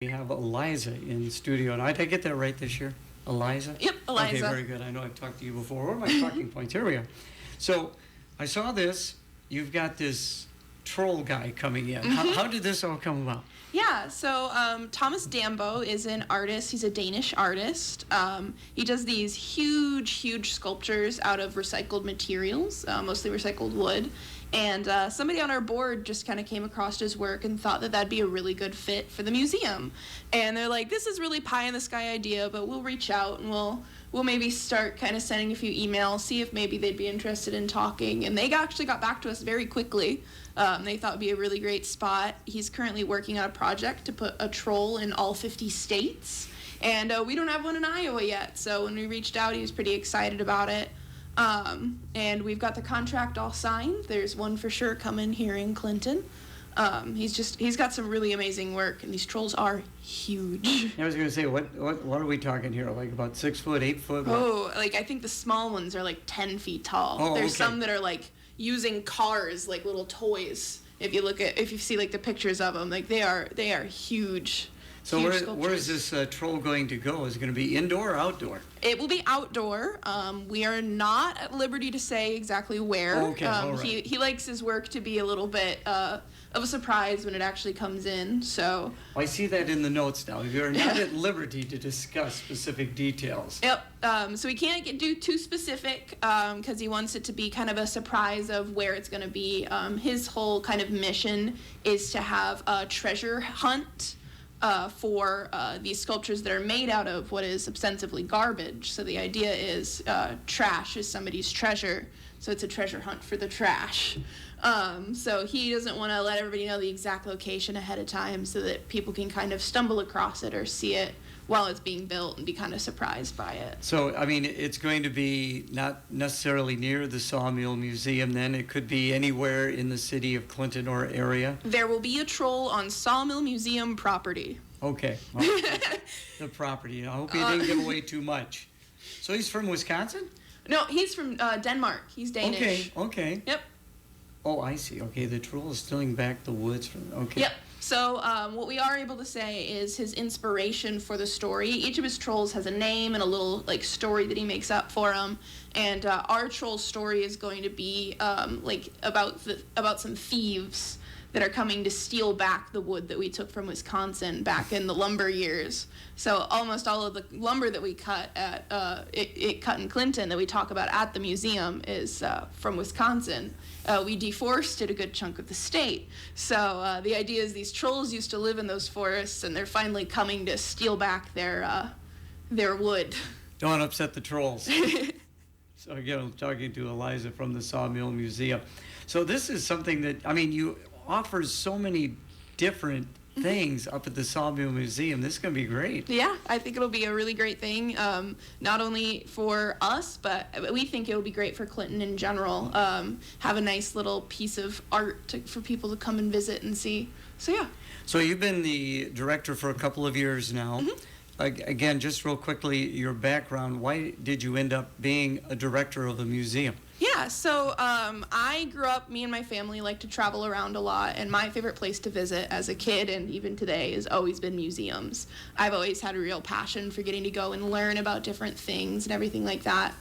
We have Eliza in studio, and did I get that right this year? Eliza? Yep, Eliza. Okay, very good. I know I've talked to you before. What are my talking points? Here we are. So, I saw this. You've got this troll guy coming in. How did this all come about? Yeah, so Thomas Dambo is an artist. He's a Danish artist. He does these huge sculptures out of recycled materials, mostly recycled wood. And somebody on our board just kind of came across his work and thought that that'd be a really good fit for the museum. And they're like, this is really pie in the sky idea, but we'll reach out and we'll maybe start kind of sending a few emails, see if maybe they'd be interested in talking. And they actually got back to us very quickly. They thought it'd be a really great spot. He's currently working on a project to put a troll in all 50 states. And we don't have one in Iowa yet. So when we reached out, he was pretty excited about it. And we've got the contract all signed. There's one for sure coming here in Clinton. He's got some really amazing work, and these trolls are huge. I was going to say, what are we talking here? Like about 6 foot, 8 foot? Oh, like I think the small ones are like 10 feet tall. Oh, There's okay. some that are like using cars like little toys. If you see like the pictures of them, like they are huge. So where is this troll going to go? Is it going to be indoor or outdoor? It will be outdoor. We are not at liberty to say exactly where. Okay, all right. He likes his work to be a little bit of a surprise when it actually comes in. So I see that in the notes now. You're not at liberty to discuss specific details. Yep. So we can't do too specific because he wants it to be kind of a surprise of where it's going to be. His whole kind of mission is to have a treasure hunt for these sculptures that are made out of what is ostensibly garbage. So the idea is trash is somebody's treasure, so it's a treasure hunt for the trash. So he doesn't want to let everybody know the exact location ahead of time so that people can kind of stumble across it or see it while it's being built and be kind of surprised by it. So, I mean, it's going to be not necessarily near the Sawmill Museum then. It could be anywhere in the city of Clinton or area. There will be a troll on Sawmill Museum property. Okay. Well, the property. I hope he didn't give away too much. So he's from Wisconsin? No, he's from Denmark. He's Danish. Okay. Yep. Oh, I see. Okay, the troll is stealing back the woods from... Okay. Yep. So what we are able to say is his inspiration for the story. Each of his trolls has a name and a little like story that he makes up for them. And our troll story is going to be like about some thieves that are coming to steal back the wood that we took from Wisconsin back in the lumber years. So almost all of the lumber that we cut at it cut in Clinton that we talk about at the museum is from Wisconsin. We deforested a good chunk of the state. So the idea is these trolls used to live in those forests, and they're finally coming to steal back their wood. Don't upset the trolls. So again, I'm talking to Eliza from the Sawmill Museum. So this is something that, I mean, you offer so many different things up at the Sawmill Museum. This is going to be great. Yeah, I think it'll be a really great thing, not only for us, but we think it'll be great for Clinton in general. Have a nice little piece of art for people to come and visit and see. So yeah. So you've been the director for a couple of years now. Again, just real quickly, your background, why did you end up being a director of a museum? Yeah, so I grew up, me and my family like to travel around a lot, and my favorite place to visit as a kid and even today has always been museums. I've always had a real passion for getting to go and learn about different things and everything like that.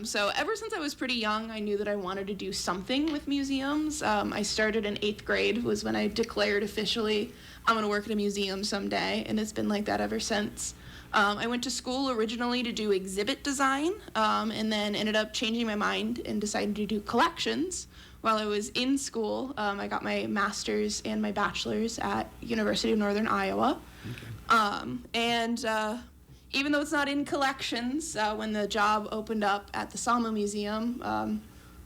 So ever since I was pretty young, I knew that I wanted to do something with museums. I started in 8th grade was when I declared officially I'm going to work at a museum someday, and it's been like that ever since. I went to school originally to do exhibit design, and then ended up changing my mind and decided to do collections. While I was in school, I got my master's and my bachelor's at University of Northern Iowa. And even though it's not in collections, when the job opened up at the Sawmill Museum,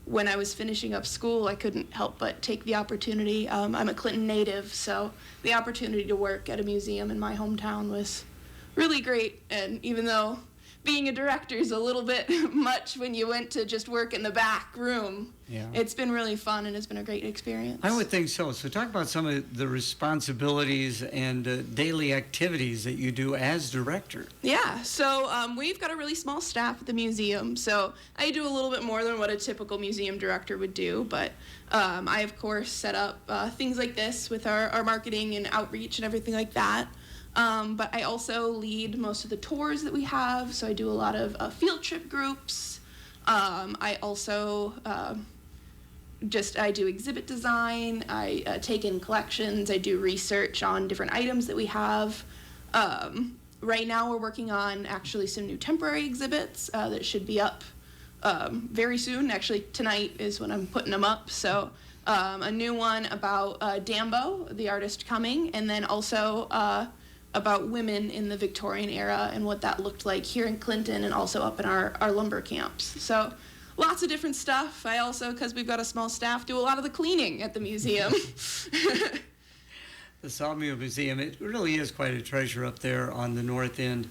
when I was finishing up school, I couldn't help but take the opportunity. I'm a Clinton native, so the opportunity to work at a museum in my hometown was really great. And even though being a director is a little bit much when you went to just work in the back room, it's been really fun and it's been a great experience. I would think so. So talk about some of the responsibilities and daily activities that you do as director. Yeah, so we've got a really small staff at the museum, so I do a little bit more than what a typical museum director would do, but I, of course, set up things like this with our marketing and outreach and everything like that. But I also lead most of the tours that we have, so I do a lot of field trip groups. I also I do exhibit design, I take in collections, I do research on different items that we have. Right now we're working on actually some new temporary exhibits that should be up very soon. Actually, tonight is when I'm putting them up. So a new one about Dambo, the artist coming, and then also about women in the Victorian era and what that looked like here in Clinton and also up in our lumber camps. So lots of different stuff. I also, because we've got a small staff, do a lot of the cleaning at the museum. The Sawmill Museum, it really is quite a treasure up there on the north end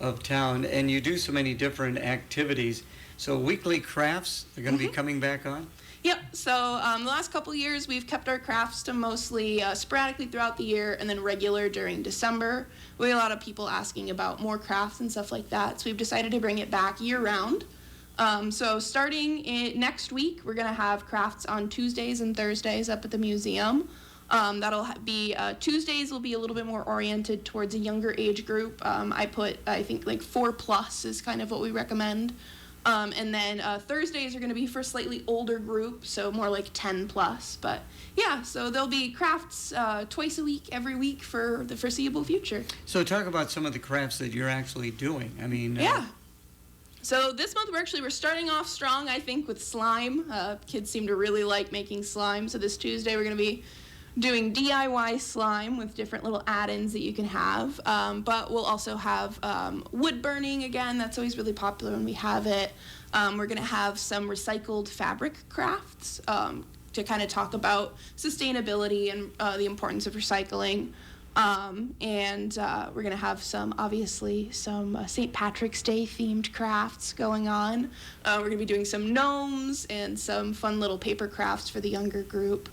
of town, and you do so many different activities. So weekly crafts, they're going to be coming back on? Yep, so the last couple years we've kept our crafts to mostly sporadically throughout the year and then regular during December. We have a lot of people asking about more crafts and stuff like that, so we've decided to bring it back year-round. So starting next week, we're going to have crafts on Tuesdays and Thursdays up at the museum. That'll be, Tuesdays will be a little bit more oriented towards a younger age group. I think like 4+ is kind of what we recommend. And then Thursdays are going to be for a slightly older group, so more like 10+. But yeah, so there'll be crafts twice a week, every week for the foreseeable future. So talk about some of the crafts that you're actually doing. I mean, yeah. So this month we're starting off strong, I think, with slime. Kids seem to really like making slime. So this Tuesday we're going to be doing DIY slime with different little add-ins that you can have. But we'll also have wood burning again. That's always really popular when we have it. We're going to have some recycled fabric crafts to kind of talk about sustainability and the importance of recycling. And we're going to have some St. Patrick's Day themed crafts going on. We're going to be doing some gnomes and some fun little paper crafts for the younger group.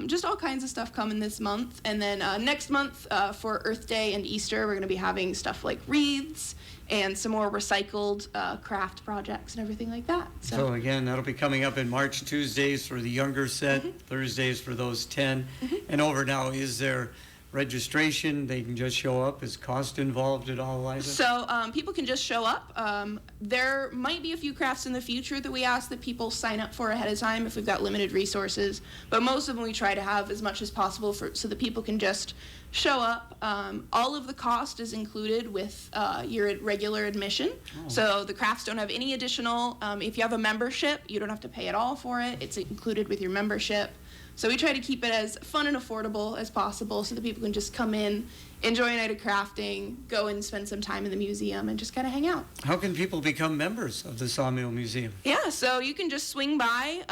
Just all kinds of stuff coming this month. And then next month for Earth Day and Easter, we're going to be having stuff like wreaths and some more recycled craft projects and everything like that. So again, that'll be coming up in March, Tuesdays for the younger set, Thursdays for those 10 and over. Now, is there registration? They can just show up. Is cost involved at all, Eliza? So people can just show up. There might be a few crafts in the future that we ask that people sign up for ahead of time if we've got limited resources, but most of them we try to have as much as possible so that people can just show up. All of the cost is included with your regular admission. So the crafts don't have any additional, if you have a membership, you don't have to pay at all for it. It's included with your membership. So we try to keep it as fun and affordable as possible so that people can just come in, enjoy a night of crafting, go and spend some time in the museum and just kind of hang out. How can people become members of the Sawmill Museum? Yeah, so you can just swing by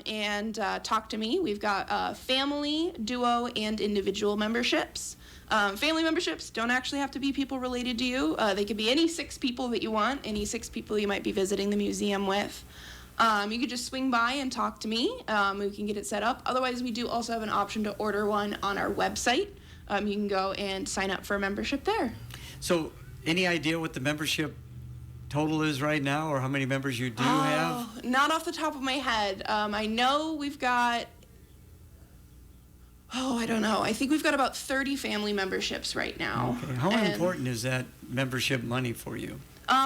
and talk to me. We've got family, duo, and individual memberships. Family memberships don't actually have to be people related to you. They could be any 6 people that you want, any 6 people you might be visiting the museum with. You could just swing by and talk to me. We can get it set up. Otherwise, we do also have an option to order one on our website. You can go and sign up for a membership there. So any idea what the membership total is right now or how many members you do have? Not off the top of my head. I know we've got, I don't know. I think we've got about 30 family memberships right now. Okay. How important is that membership money for you?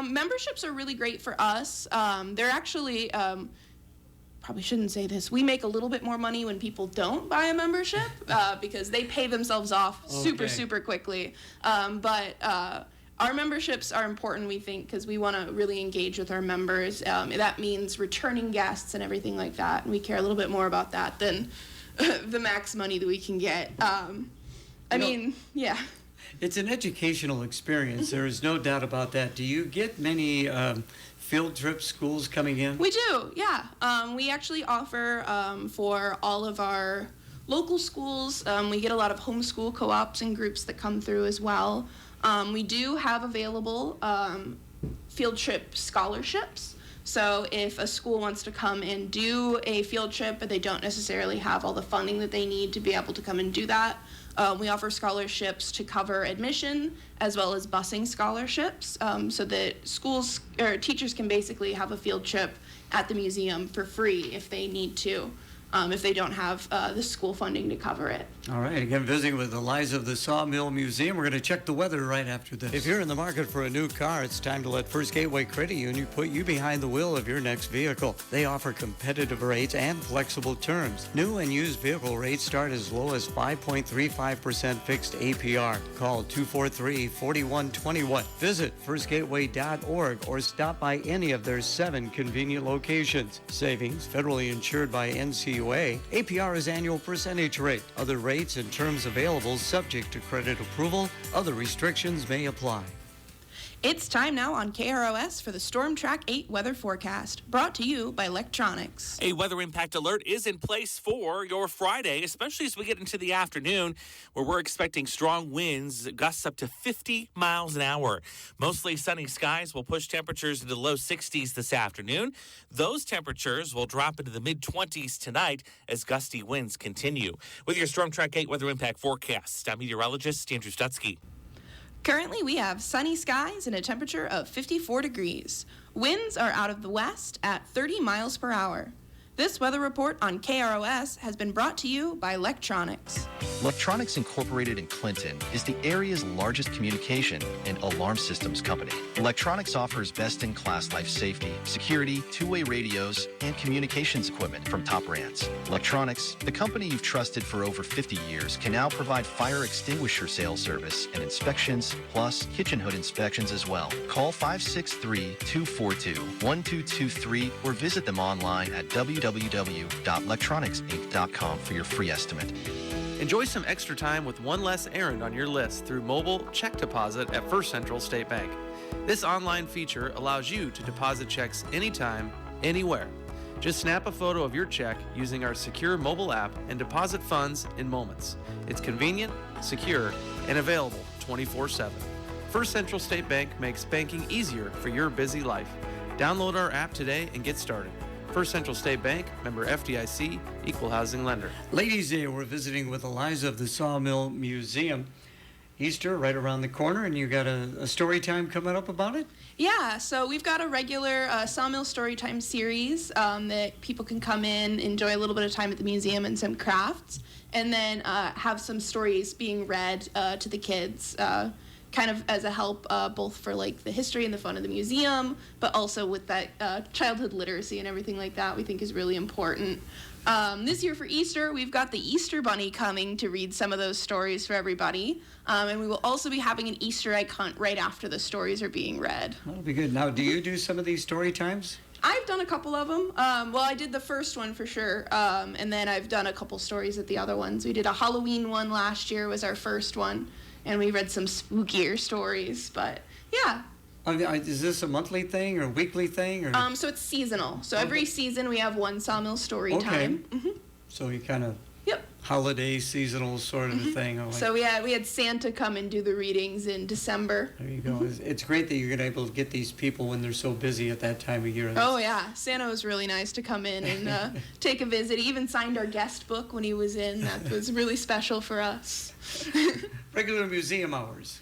Memberships are really great for us. They're actually, probably shouldn't say this, we make a little bit more money when people don't buy a membership because they pay themselves off super quickly. But our memberships are important, we think, because we want to really engage with our members. That means returning guests and everything like that, and we care a little bit more about that than the max money that we can get. Yeah. It's an educational experience. There is no doubt about that. Do you get many field trip schools coming in? We do, yeah. We actually offer for all of our local schools. We get a lot of homeschool co-ops and groups that come through as well. We do have available field trip scholarships. So if a school wants to come and do a field trip, but they don't necessarily have all the funding that they need to be able to come and do that, we offer scholarships to cover admission as well as busing scholarships so that schools or teachers can basically have a field trip at the museum for free if they need to. if they don't have the school funding to cover it. All right, again, visiting with Eliza of the Sawmill Museum. We're going to check the weather right after this. If you're in the market for a new car, it's time to let First Gateway Credit Union put you behind the wheel of your next vehicle. They offer competitive rates and flexible terms. New and used vehicle rates start as low as 5.35% fixed APR. Call 243-4121. Visit firstgateway.org or stop by any of their 7 convenient locations. Savings, federally insured by NCUA. APR is annual percentage rate. Other rates and terms available subject to credit approval. Other restrictions may apply. It's time now on KROS for the Storm Track 8 weather forecast, brought to you by Electronics. A weather impact alert is in place for your Friday, especially as we get into the afternoon, where we're expecting strong winds, gusts up to 50 miles an hour. Mostly sunny skies will push temperatures into the low 60s this afternoon. Those temperatures will drop into the mid-20s tonight as gusty winds continue. With your Storm Track 8 weather impact forecast, I'm meteorologist Andrew Stutzky. Currently, we have sunny skies and a temperature of 54 degrees. Winds are out of the west at 30 miles per hour. This weather report on KROS has been brought to you by Electronics. Electronics Incorporated in Clinton is the area's largest communication and alarm systems company. Electronics offers best-in-class life safety, security, two-way radios, and communications equipment from top brands. Electronics, the company you've trusted for over 50 years, can now provide fire extinguisher sales service and inspections, plus kitchen hood inspections as well. Call 563-242-1223 or visit them online at www.electronicsinc.com for your free estimate. Enjoy some extra time with one less errand on your list through mobile check deposit at First Central State Bank. This online feature allows you to deposit checks anytime, anywhere. Just snap a photo of your check using our secure mobile app and deposit funds in moments. It's convenient, secure, and available 24/7. First Central State Bank makes banking easier for your busy life. Download our app today and get started. First Central State Bank, member FDIC, equal housing lender. Ladies' Day, we're visiting with Eliza of the Sawmill Museum. Easter right around the corner, and you got a story time coming up about it? Yeah, so we've got a regular Sawmill Storytime series that people can come in, enjoy a little bit of time at the museum and some crafts, and then have some stories being read to the kids. Kind of as a help both for like the history and the fun of the museum, but also with that childhood literacy and everything like that we think is really important. This year for Easter, we've got the Easter Bunny coming to read some of those stories for everybody. And we will also be having an Easter egg hunt right after the stories are being read. That'll be good. Now, do you do some of these story times? I've done a couple of them. Well, I did the first one for sure, and then I've done a couple stories at the other ones. We did a Halloween one last year, was our first one. And we read some spookier stories, but yeah. Is this a monthly thing or a weekly thing? Or? So it's seasonal. So every season we have one Sawmill story time. Mm-hmm. So you kind of Yep. holiday, seasonal sort of a thing. Like, so we had Santa come and do the readings in December. There you go. It's great that you're able to get these people when they're so busy at that time of year. Oh, yeah. Santa was really nice to come in and take a visit. He even signed our guest book when he was in. That was really special for us. Regular museum hours.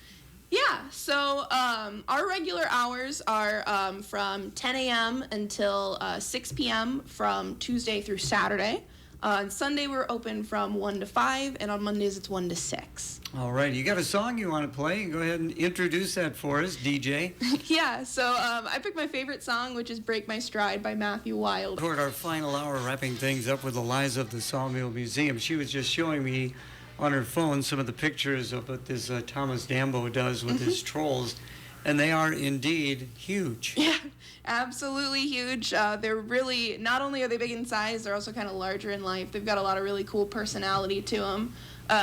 Yeah, so our regular hours are from 10 a.m. until 6 p.m. from Tuesday through Saturday. On Sunday, we're open from 1 to 5, and on Mondays, it's 1 to 6. All right. You got a song you want to play? Go ahead and introduce that for us, DJ. Yeah, so I picked my favorite song, which is Break My Stride by Matthew Wilde. Toward our final hour, wrapping things up with Eliza of the Sawmill Museum. She was just showing me on her phone some of the pictures of what this Thomas Dambo does with his trolls, and they are indeed huge. Yeah, absolutely huge. They're really, not only are they big in size, they're also kind of larger in life. They've got a lot of really cool personality to them.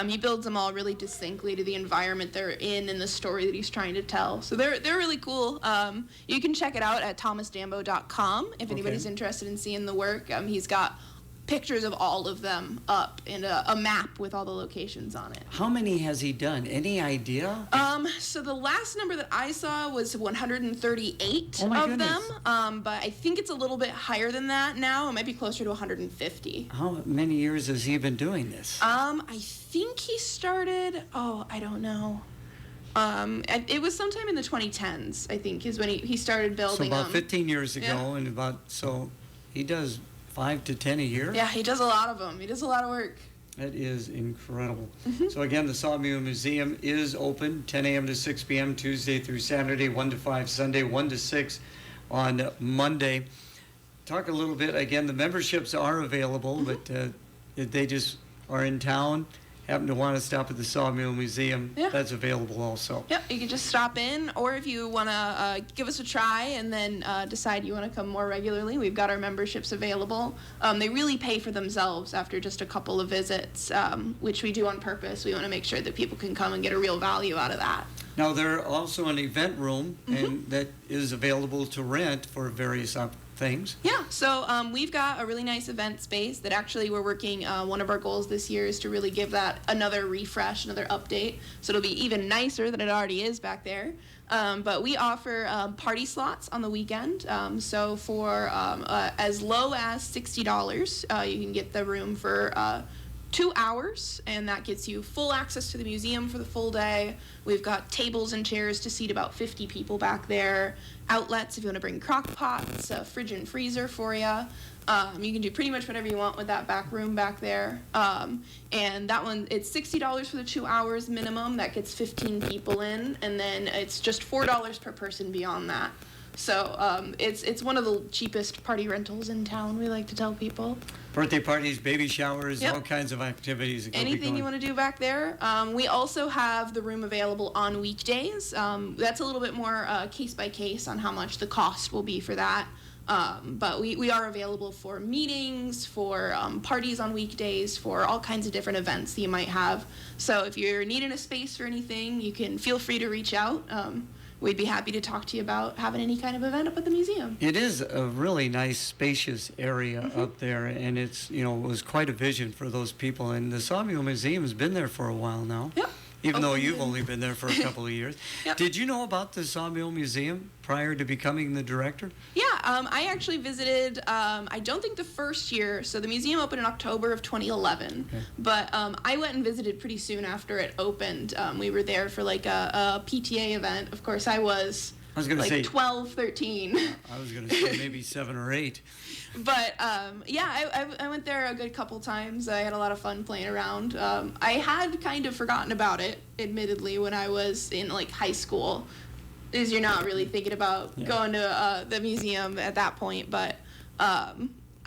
He builds them all really distinctly to the environment they're in and the story that he's trying to tell. So they're really cool. You can check it out at thomasdambo.com if anybody's interested in seeing the work. He's got pictures of all of them up and a map with all the locations on it. How many has he done? Any idea? So the last number that I saw was 138 Oh my of goodness. them, but I think it's a little bit higher than that now. It might be closer to 150. How many years has he been doing this? I think he started, I don't know. It was sometime in the 2010s, I think, is when he started So building about them. 15 years ago, Yeah. and so he does 5 to 10 a year? Yeah, he does a lot of them. He does a lot of work. That is incredible. So again, the Sawmill Museum is open 10 a.m. to 6 p.m. Tuesday through Saturday, 1 to 5 Sunday, 1 to 6 on Monday. Talk a little bit, again, the memberships are available, but if they just are in town, happen to want to stop at the Sawmill Museum, that's available also. Yep, you can just stop in, or if you want to give us a try and then decide you want to come more regularly, we've got our memberships available. They really pay for themselves after just a couple of visits, which we do on purpose. We want to make sure that people can come and get a real value out of that. Now, there's also an event room and that is available to rent for various things. Yeah, so we've got a really nice event space that actually we're working, one of our goals this year is to really give that another refresh, another update, so it'll be even nicer than it already is back there. But we offer party slots on the weekend, so for as low as $60, you can get the room for 2 hours, and that gets you full access to the museum for the full day. We've got tables and chairs to seat about 50 people back there, outlets if you want to bring crock pots, a fridge and freezer for you. You can do pretty much whatever you want with that back room back there. And that one, it's $60 for the 2 hours minimum. That gets 15 people in, and then it's just $4 per person beyond that. So it's one of the cheapest party rentals in town, we like to tell people. Birthday parties, baby showers, all kinds of activities. That Anything you want to do back there. We also have the room available on weekdays. That's a little bit more case by case on how much the cost will be for that. But we are available for meetings, for parties on weekdays, for all kinds of different events that you might have. So if you're needing a space for anything, you can feel free to reach out. We'd be happy to talk to you about having any kind of event up at the museum. It is a really nice, spacious area up there, and it's, it was quite a vision for those people. And the Sawmill Museum has been there for a while now. Yep. Even though you've only been there for a couple of years. Yep. Did you know about the Sawmill Museum prior to becoming the director? Yeah, I actually visited, I don't think the first year, so the museum opened in October of 2011, but I went and visited pretty soon after it opened. We were there for like a PTA event. Of course, I was going to like say 12, 13. I was going to say maybe 7 or 8. But yeah, I went there a good couple times. I had a lot of fun playing around. I had kind of forgotten about it, admittedly, when I was in like high school, is you're not really thinking about going to the museum at that point. But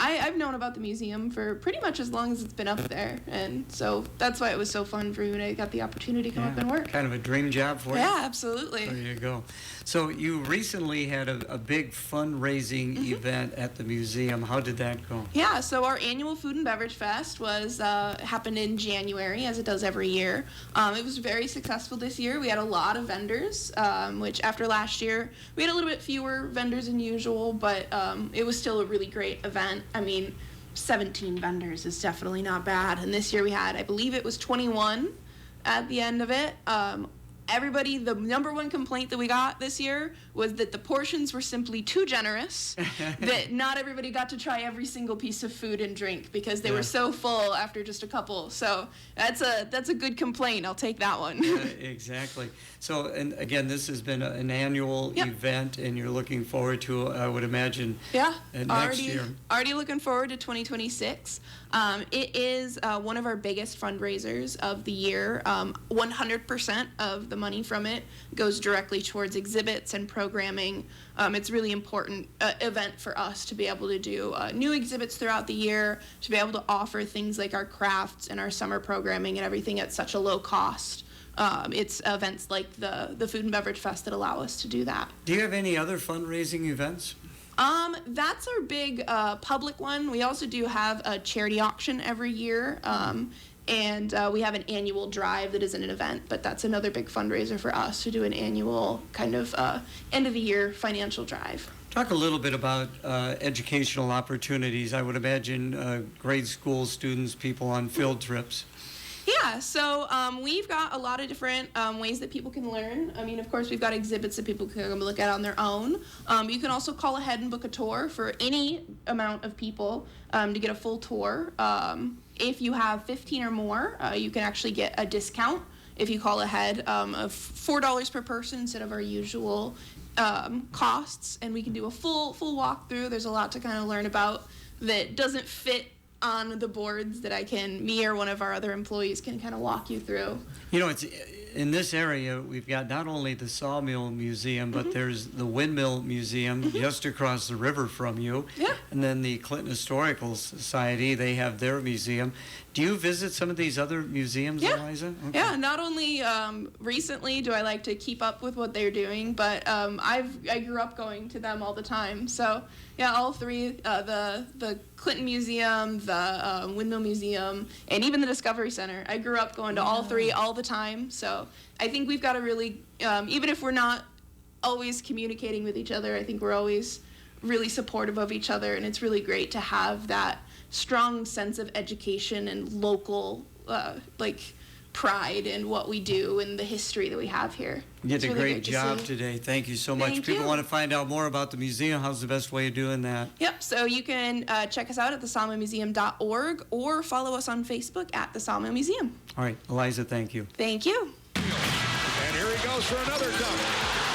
I've known about the museum for pretty much as long as it's been up there, and so that's why it was so fun for me when I got the opportunity to come up and work. Kind of a dream job for you. Yeah, absolutely. There you go. So you recently had a big fundraising event at the museum. How did that go? Yeah, so our annual Food and Beverage Fest was happened in January, as it does every year. It was very successful this year. We had a lot of vendors, which after last year, we had a little bit fewer vendors than usual, but it was still a really great event. I mean, 17 vendors is definitely not bad. And this year we had, I believe it was 21 at the end of it. Everybody, the number one complaint that we got this year was that the portions were simply too generous, that not everybody got to try every single piece of food and drink because they were so full after just a couple. So that's a good complaint. I'll take that one. Exactly. So, and again, this has been an annual event, and you're looking forward to, I would imagine, next year. Already looking forward to 2026. It is one of our biggest fundraisers of the year. 100% of the money from it goes directly towards exhibits and programming. It's a really important event for us to be able to do new exhibits throughout the year, to be able to offer things like our crafts and our summer programming and everything at such a low cost. It's events like the Food and Beverage Fest that allow us to do that. Do you have any other fundraising events? That's our big public one. We also do have a charity auction every year, and we have an annual drive that isn't an event, but that's another big fundraiser for us to do an annual kind of end-of-the-year financial drive. Talk a little bit about educational opportunities. I would imagine grade school students, people on field trips. Yeah, so we've got a lot of different ways that people can learn. I mean, of course, we've got exhibits that people can look at on their own. You can also call ahead and book a tour for any amount of people to get a full tour. If you have 15 or more, you can actually get a discount if you call ahead of $4 per person instead of our usual costs. And we can do a full walkthrough. There's a lot to kind of learn about that doesn't fit on the boards that me or one of our other employees can kind of walk you through. You know, it's in this area, we've got not only the Sawmill Museum, but there's the Windmill Museum just across the river from you. Yeah. And then the Clinton Historical Society, they have their museum. Do you visit some of these other museums, Yeah. Eliza? Okay. Yeah, not only recently do I like to keep up with what they're doing, but I grew up going to them all the time. So yeah, all three, the Clinton Museum, the Windmill Museum, and even the Discovery Center. I grew up going to all three all the time. So I think we've got to really, even if we're not always communicating with each other, I think we're always really supportive of each other, and it's really great to have that strong sense of education and local pride in what we do and the history that we have here. You It's did a really great great to job see. today. Thank you so much. Thank People you. want to find out more about the museum. How's the best way of doing that? Yep, so you can check us out at thesawmillmuseum.org or follow us on Facebook at the Sawmill Museum. All right, Eliza, thank you. Thank you. And here he goes for another dunk.